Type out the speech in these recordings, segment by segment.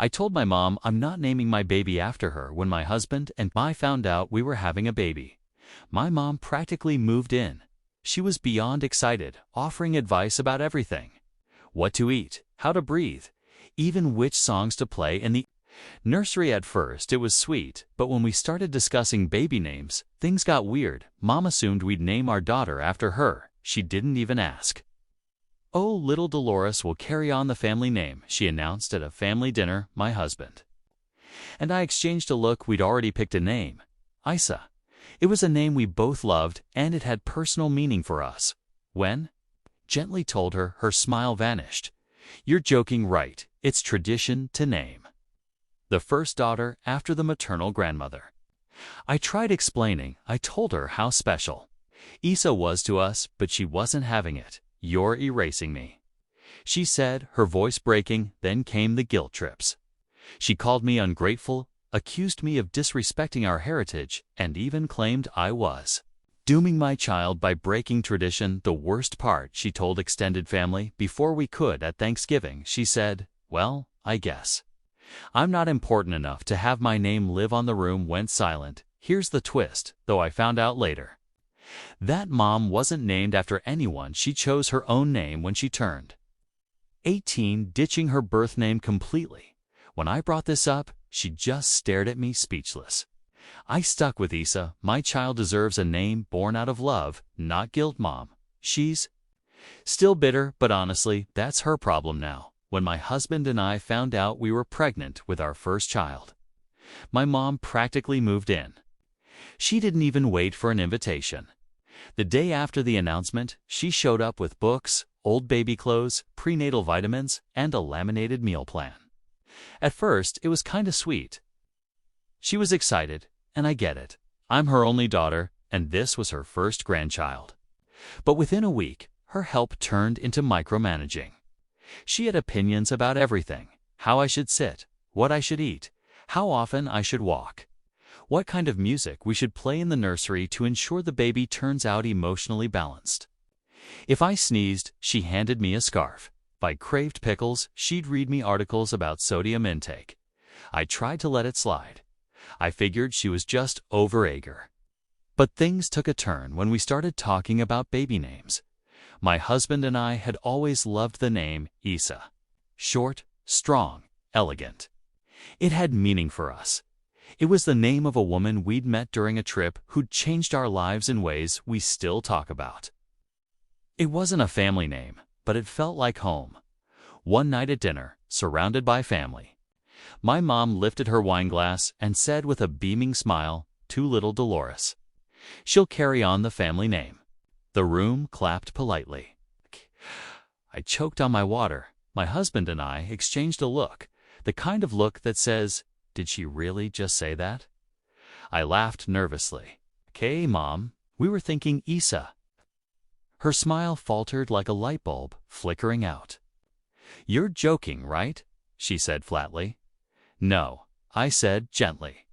I told my mom I'm not naming my baby after her when my husband and I found out we were having a baby. My mom practically moved in. She was beyond excited, offering advice about everything. What to eat, how to breathe, even which songs to play in the nursery. At first, it was sweet, but when we started discussing baby names, things got weird. Mom assumed we'd name our daughter after her. She didn't even ask. "Oh, little Dolores will carry on the family name," she announced at a family dinner, my husband and I exchanged a look. We'd already picked a name, Isa. It was a name we both loved, and it had personal meaning for us. When gently told her, her smile vanished. "You're joking, right? It's tradition to name the first daughter after the maternal grandmother." I tried explaining. I told her how special Isa was to us, but she wasn't having it. "You're erasing me," she said, her voice breaking. Then came the guilt trips. She called me ungrateful, accused me of disrespecting our heritage, and even claimed I was dooming my child by breaking tradition. The worst part, she told extended family before we could at Thanksgiving. She said, "Well, I guess I'm not important enough to have my name live on." The room went silent. Here's the twist, though I found out later. That mom wasn't named after anyone. She chose her own name when she turned 18, ditching her birth name completely. When I brought this up, she just stared at me, speechless. I stuck with Isa. My child deserves a name born out of love, not guilt. Mom, she's still bitter, but honestly, that's her problem now. When my husband and I found out we were pregnant with our first child, my mom practically moved in. She didn't even wait for an invitation. The day after the announcement, she showed up with books, old baby clothes, prenatal vitamins, and a laminated meal plan. At first, it was kinda sweet. She was excited, and I get it. I'm her only daughter, and this was her first grandchild. But within a week, her help turned into micromanaging. She had opinions about everything: how I should sit, what I should eat, how often I should walk, what kind of music we should play in the nursery to ensure the baby turns out emotionally balanced. If I sneezed, she handed me a scarf. If I craved pickles, she'd read me articles about sodium intake. I tried to let it slide. I figured she was just overeager. But things took a turn when we started talking about baby names. My husband and I had always loved the name Isa. Short, strong, elegant. It had meaning for us. It was the name of a woman we'd met during a trip who'd changed our lives in ways we still talk about. It wasn't a family name, but it felt like home. One night at dinner, surrounded by family, my mom lifted her wine glass and said with a beaming smile, "To little Dolores. She'll carry on the family name." The room clapped politely. I choked on my water. My husband and I exchanged a look, the kind of look that says, "Did she really just say that?" I laughed nervously. "Okay, Mom, we were thinking Isa." Her smile faltered like a light bulb flickering out. "You're joking, right?" she said flatly. "No," I said gently.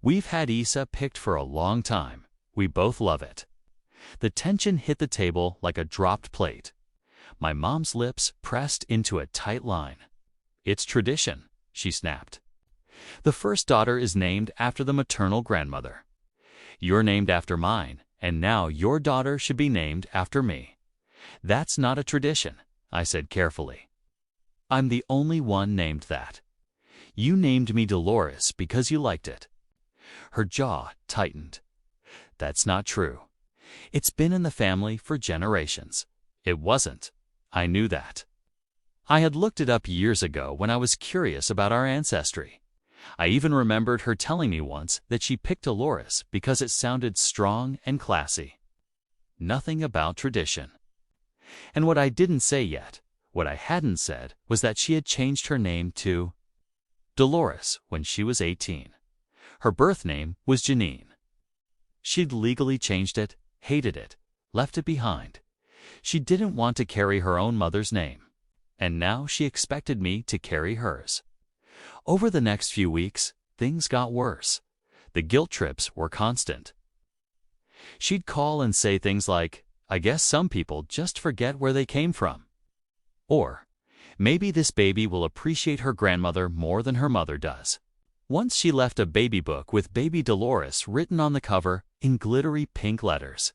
"We've had Isa picked for a long time. We both love it." The tension hit the table like a dropped plate. My mom's lips pressed into a tight line. "It's tradition," she snapped. "The first daughter is named after the maternal grandmother. You're named after mine, and now your daughter should be named after me." "That's not a tradition," I said carefully. "I'm the only one named that. You named me Dolores because you liked it." Her jaw tightened. "That's not true. It's been in the family for generations." It wasn't. I knew that. I had looked it up years ago when I was curious about our ancestry. I even remembered her telling me once that she picked Dolores because it sounded strong and classy. Nothing about tradition. And what I didn't say yet, what I hadn't said, was that she had changed her name to Dolores when she was 18. Her birth name was Janine. She'd legally changed it, hated it, left it behind. She didn't want to carry her own mother's name. And now she expected me to carry hers. Over the next few weeks, things got worse. The guilt trips were constant. She'd call and say things like, "I guess some people just forget where they came from." Or, Maybe this baby will appreciate her grandmother more than her mother does. Once she left a baby book with Baby Dolores written on the cover in glittery pink letters.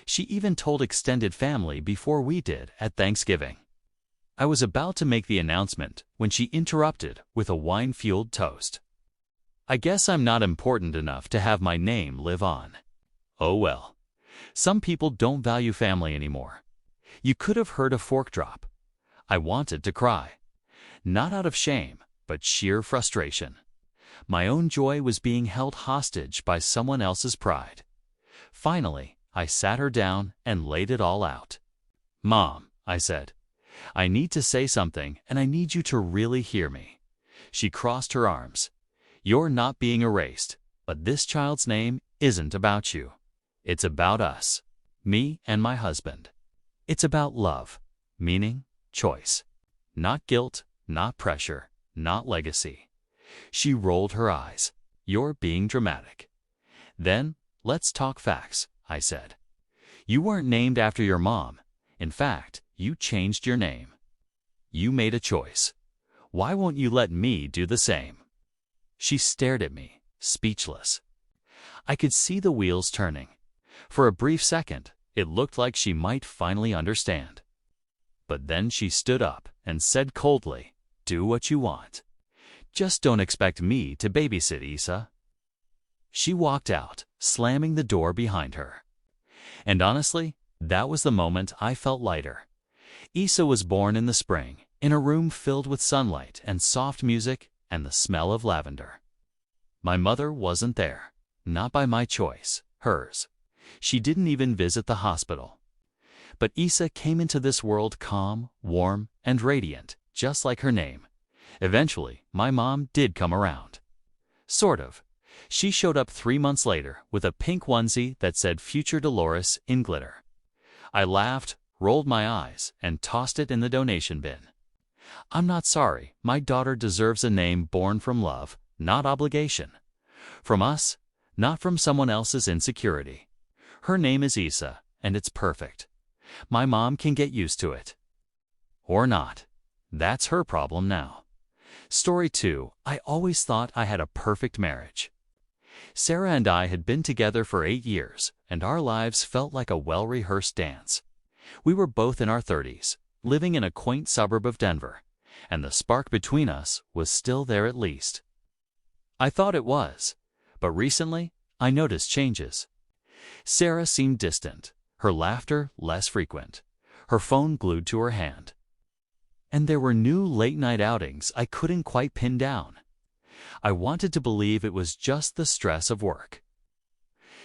She even told extended family before we did at Thanksgiving. I was about to make the announcement when she interrupted with a wine-fueled toast. I guess I'm not important enough to have my name live on. Oh well. Some people don't value family anymore. You could have heard a fork drop. I wanted to cry. Not out of shame, but sheer frustration. My own joy was being held hostage by someone else's pride. Finally, I sat her down and laid it all out. "Mom," I said, "I need to say something, and I need you to really hear me." She crossed her arms. "You're not being erased, but this child's name isn't about you. It's about us, me and my husband. It's about love, meaning, choice. Not guilt, not pressure, not legacy." She rolled her eyes. "You're being dramatic." "Then, let's talk facts," I said. "You weren't named after your mom. In fact, you changed your name. You made a choice. Why won't you let me do the same?" She stared at me, speechless. I could see the wheels turning. For a brief second, it looked like she might finally understand. But then she stood up and said coldly, "Do what you want. Just don't expect me to babysit Isa." She walked out, slamming the door behind her. And honestly, that was the moment I felt lighter. Isa was born in the spring, in a room filled with sunlight and soft music and the smell of lavender. My mother wasn't there, not by my choice, hers. She didn't even visit the hospital. But Isa came into this world calm, warm, and radiant, just like her name. Eventually, my mom did come around. Sort of. She showed up 3 months later with a pink onesie that said Future Dolores in glitter. I laughed, rolled my eyes, and tossed it in the donation bin. I'm not sorry. My daughter deserves a name born from love, not obligation. From us, not from someone else's insecurity. Her name is Isa, and it's perfect. My mom can get used to it. Or not. That's her problem now. Story 2. I always thought I had a perfect marriage. Sarah and I had been together for 8 years, and our lives felt like a well-rehearsed dance. We were both in our 30s, living in a quaint suburb of Denver, and the spark between us was still there at least. I thought it was, but recently I noticed changes. Sarah seemed distant, her laughter less frequent, her phone glued to her hand. And there were new late-night outings I couldn't quite pin down. I wanted to believe it was just the stress of work.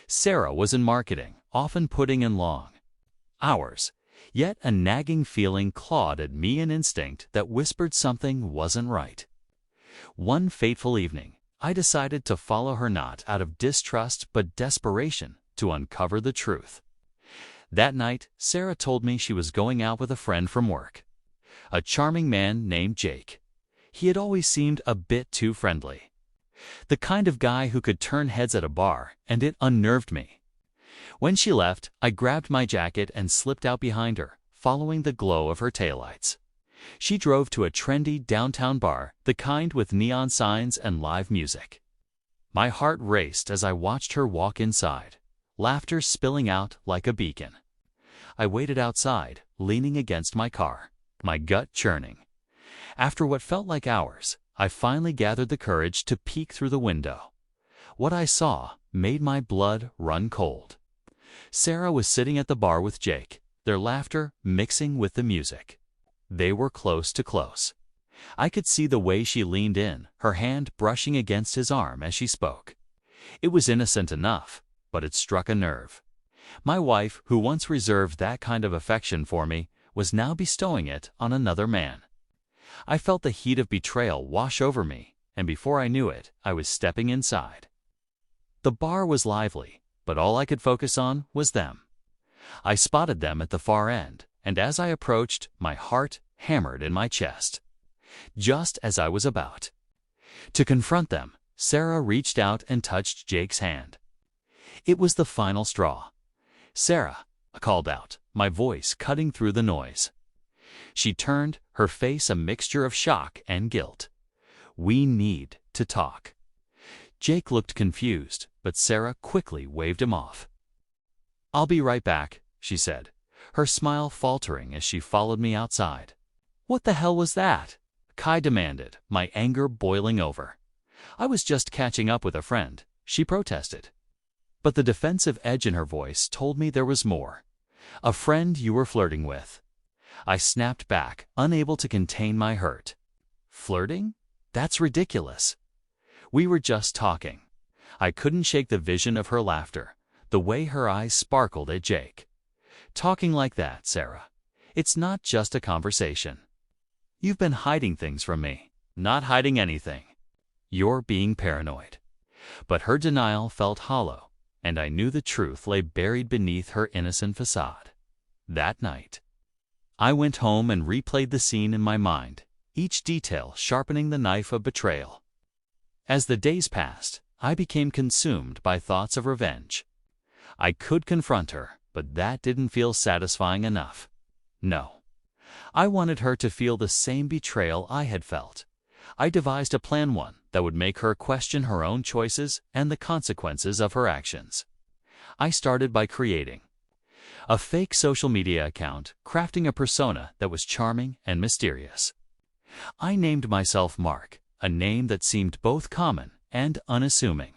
Sarah was in marketing, often putting in long hours, yet a nagging feeling clawed at me, an instinct that whispered something wasn't right. One fateful evening, I decided to follow her, not out of distrust but desperation to uncover the truth. That night, Sarah told me she was going out with a friend from work. A charming man named Jake. He had always seemed a bit too friendly. The kind of guy who could turn heads at a bar, and it unnerved me. When she left, I grabbed my jacket and slipped out behind her, following the glow of her taillights. She drove to a trendy downtown bar, the kind with neon signs and live music. My heart raced as I watched her walk inside, laughter spilling out like a beacon. I waited outside, leaning against my car, my gut churning. After what felt like hours, I finally gathered the courage to peek through the window. What I saw made my blood run cold. Sarah was sitting at the bar with Jake, their laughter mixing with the music. They were close to close. I could see the way she leaned in, her hand brushing against his arm as she spoke. It was innocent enough, but it struck a nerve. My wife, who once reserved that kind of affection for me, was now bestowing it on another man. I felt the heat of betrayal wash over me, and before I knew it, I was stepping inside. The bar was lively, but all I could focus on was them. I spotted them at the far end, and as I approached, my heart hammered in my chest. Just as I was about to confront them, Sarah reached out and touched Jake's hand. It was the final straw. "Sarah," I called out, my voice cutting through the noise. She turned, her face a mixture of shock and guilt. "We need to talk." Jake looked confused, but Sarah quickly waved him off. "I'll be right back," she said, her smile faltering as she followed me outside. "What the hell was that?" Kai demanded, my anger boiling over. "I was just catching up with a friend," she protested. But the defensive edge in her voice told me there was more. "A friend you were flirting with." I snapped back, unable to contain my hurt. "Flirting? That's ridiculous." "We were just talking." I couldn't shake the vision of her laughter, the way her eyes sparkled at Jake. "Talking like that, Sarah. It's not just a conversation. You've been hiding things from me." "Not hiding anything. You're being paranoid." But her denial felt hollow, and I knew the truth lay buried beneath her innocent facade. That night, I went home and replayed the scene in my mind, each detail sharpening the knife of betrayal. As the days passed, I became consumed by thoughts of revenge. I could confront her, but that didn't feel satisfying enough. No. I wanted her to feel the same betrayal I had felt. I devised a plan, one that would make her question her own choices and the consequences of her actions. I started by creating a fake social media account, crafting a persona that was charming and mysterious. I named myself Mark, a name that seemed both common and unassuming.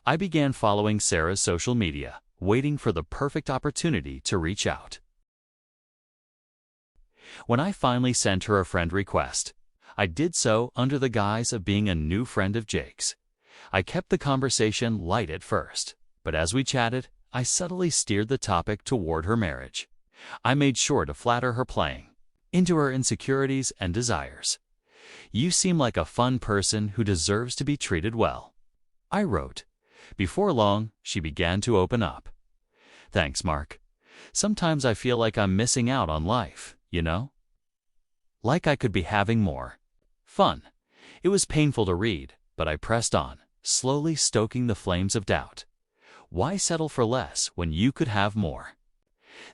I began following Sarah's social media, waiting for the perfect opportunity to reach out. When I finally sent her a friend request, I did so under the guise of being a new friend of Jake's. I kept the conversation light at first, but as we chatted, I subtly steered the topic toward her marriage. I made sure to flatter her, playing into her insecurities and desires. "You seem like a fun person who deserves to be treated well," I wrote. Before long, she began to open up. "Thanks, Mark. Sometimes I feel like I'm missing out on life, you know? Like I could be having more fun." It was painful to read, but I pressed on, slowly stoking the flames of doubt. Why settle for less when you could have more?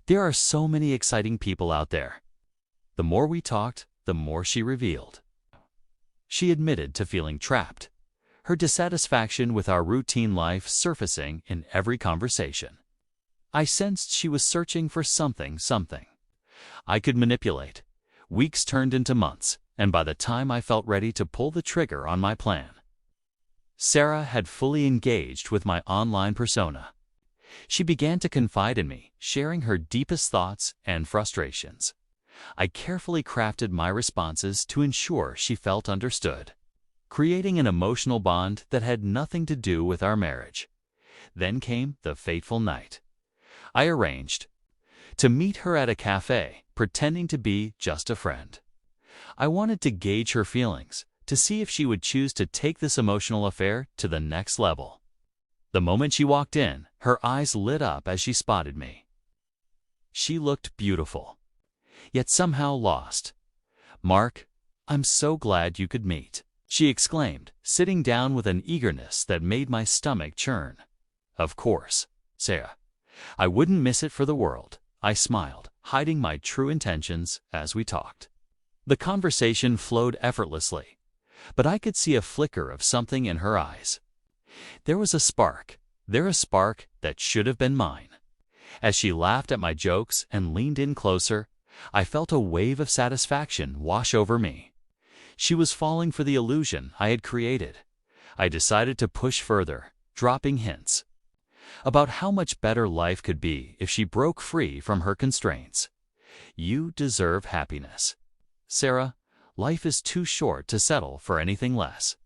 There are so many exciting people out there. The more we talked, the more she revealed. She admitted to feeling trapped, her dissatisfaction with our routine life surfacing in every conversation. I sensed she was searching for something I could manipulate. Weeks turned into months, and by the time I felt ready to pull the trigger on my plan, Sarah had fully engaged with my online persona. She began to confide in me, sharing her deepest thoughts and frustrations. I carefully crafted my responses to ensure she felt understood, creating an emotional bond that had nothing to do with our marriage. Then came the fateful night. I arranged to meet her at a cafe, pretending to be just a friend. I wanted to gauge her feelings, to see if she would choose to take this emotional affair to the next level. The moment she walked in, her eyes lit up as she spotted me. She looked beautiful, yet somehow lost. "Mark, I'm so glad you could meet," she exclaimed, sitting down with an eagerness that made my stomach churn. "Of course, Sarah. I wouldn't miss it for the world," I smiled, hiding my true intentions as we talked. The conversation flowed effortlessly, but I could see a flicker of something in her eyes. There was a spark that should have been mine. As she laughed at my jokes and leaned in closer, I felt a wave of satisfaction wash over me. She was falling for the illusion I had created. I decided to push further, dropping hints about how much better life could be if she broke free from her constraints. "You deserve happiness, Sarah. Life is too short to settle for anything less."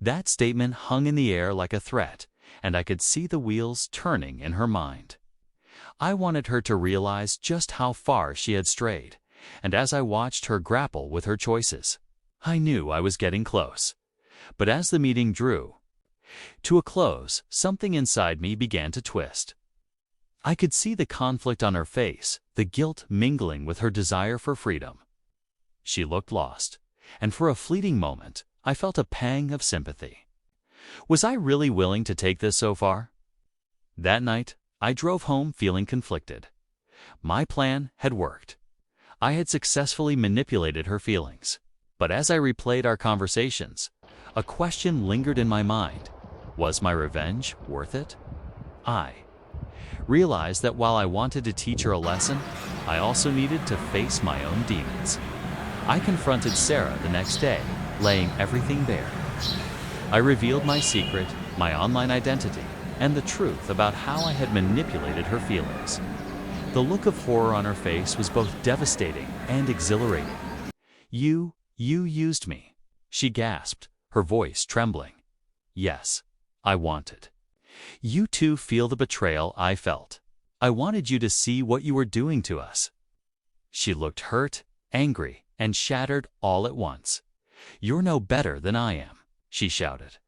That statement hung in the air like a threat, and I could see the wheels turning in her mind. I wanted her to realize just how far she had strayed, and as I watched her grapple with her choices, I knew I was getting close. But as the meeting drew to a close, something inside me began to twist. I could see the conflict on her face, the guilt mingling with her desire for freedom. She looked lost, and for a fleeting moment, I felt a pang of sympathy. Was I really willing to take this so far? That night, I drove home feeling conflicted. My plan had worked. I had successfully manipulated her feelings. But as I replayed our conversations, a question lingered in my mind. Was my revenge worth it? I realized that while I wanted to teach her a lesson, I also needed to face my own demons. I confronted Sarah the next day, laying everything bare. I revealed my secret, my online identity, and the truth about how I had manipulated her feelings. The look of horror on her face was both devastating and exhilarating. You used me," she gasped, her voice trembling. "Yes, I wanted you to feel the betrayal I felt. I wanted you to see what you were doing to us." She looked hurt, angry, and shattered all at once. "You're no better than I am," she shouted,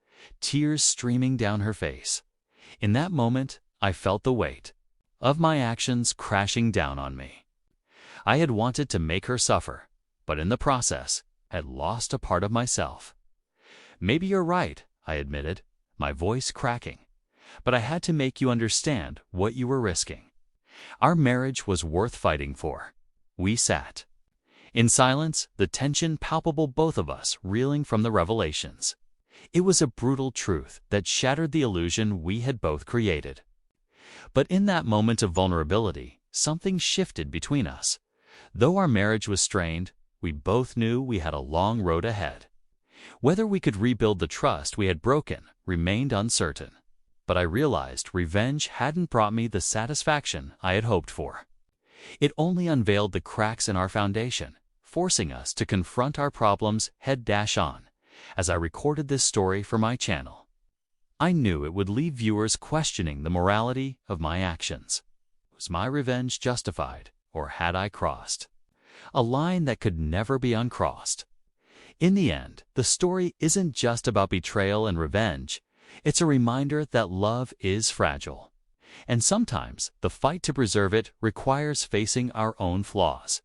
tears streaming down her face. In that moment, I felt the weight of my actions crashing down on me. I had wanted to make her suffer, but in the process, had lost a part of myself. "Maybe you're right," I admitted, my voice cracking. "But I had to make you understand what you were risking." Our marriage was worth fighting for. We sat in silence, the tension palpable, both of us reeling from the revelations. It was a brutal truth that shattered the illusion we had both created. But in that moment of vulnerability, something shifted between us. Though our marriage was strained, we both knew we had a long road ahead. Whether we could rebuild the trust we had broken remained uncertain. But I realized revenge hadn't brought me the satisfaction I had hoped for. It only unveiled the cracks in our foundation, forcing us to confront our problems head-on. As I recorded this story for my channel, I knew it would leave viewers questioning the morality of my actions. Was my revenge justified, or had I crossed a line that could never be uncrossed? In the end, the story isn't just about betrayal and revenge. It's a reminder that love is fragile. And sometimes the fight to preserve it requires facing our own flaws.